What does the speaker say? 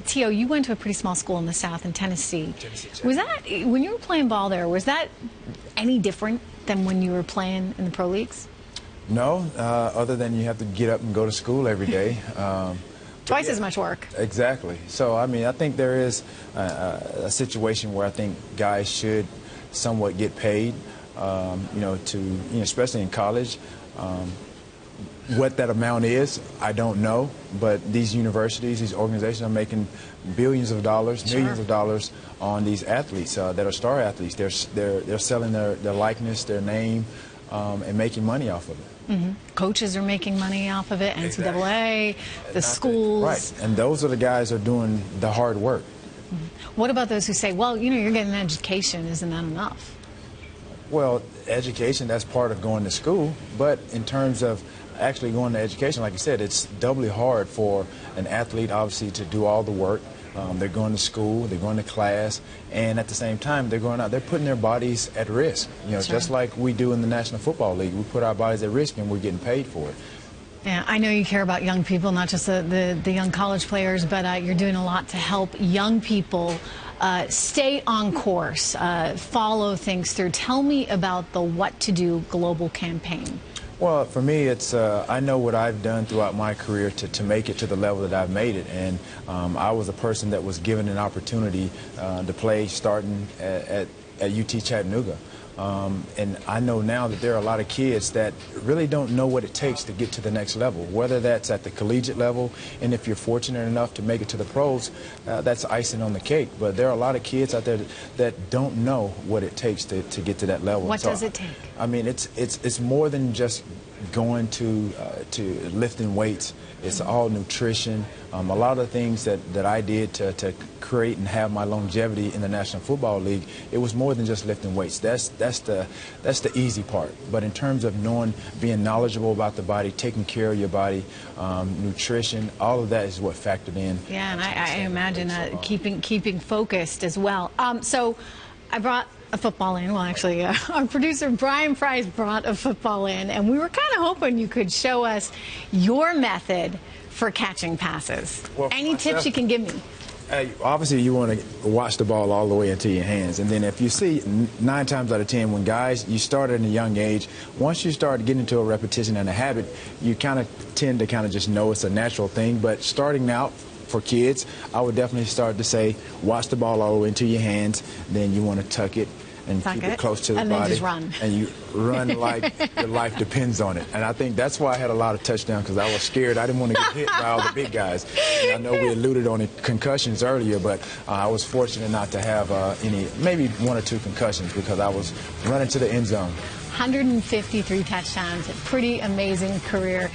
Tio, you went to a pretty small school in the South in Tennessee. Tennessee. Was that, when you were playing ball there, was that any different than when you were playing in the pro leagues? No, other than you have to get up and go to school every day. Twice as much work. Exactly. So, I mean, I think there is a situation where I think guys should somewhat get paid, especially in college. What that amount is, I don't know, but these universities, these organizations are making billions of dollars, millions of dollars on these athletes that are star athletes. They're selling their likeness, their name, and making money off of it. Mm-hmm. Coaches are making money off of it, NCAA, the schools. Right, and those are the guys who are doing the hard work. Mm-hmm. What about those who say, well, you're getting an education, isn't that enough? Well, education, that's part of going to school, but in terms of actually going to education, like you said, it's doubly hard for an athlete, obviously, to do all the work. They're going to school, they're going to class, and at the same time, they're going out, they're putting their bodies at risk. Just like we do in the National Football League. We put our bodies at risk and we're getting paid for it. Yeah, I know you care about young people, not just the young college players, but you're doing a lot to help young people stay on course, follow things through. Tell me about the What to Do global campaign. Well, for me, it's I know what I've done throughout my career to make it to the level that I've made it, and I was a person that was given an opportunity to play starting at UT Chattanooga. And I know now that there are a lot of kids that really don't know what it takes to get to the next level, whether that's at the collegiate level, and if you're fortunate enough to make it to the pros, that's icing on the cake. But there are a lot of kids out there that don't know what it takes to get to that level. What does it take? I mean, it's more than just going to lifting weights. It's all nutrition. A lot of the things that I did to create and have my longevity in the National Football League, it was more than just lifting weights. That's the easy part. But in terms of being knowledgeable about the body, taking care of your body, nutrition, all of that is what factored in. Yeah, and I imagine keeping focused as well. So I brought a football in. Well, actually, our producer Brian Price brought a football in, and we were kind of hoping you could show us your method for catching passes. Well, any tips you can give me? Obviously, you want to watch the ball all the way into your hands. And then if you see 9 times out of 10 when guys, you start at a young age, once you start getting into a repetition and a habit, you kind of tend to just know it's a natural thing. But starting out, for kids, I would definitely start to say, watch the ball all the way into your hands. Then you want to tuck it and keep it close to the body. And then just run. And you run like your life depends on it. And I think that's why I had a lot of touchdowns, because I was scared. I didn't want to get hit by all the big guys. And I know we alluded on concussions earlier, but I was fortunate not to have maybe 1 or 2 concussions, because I was running to the end zone. 153 touchdowns, a pretty amazing career.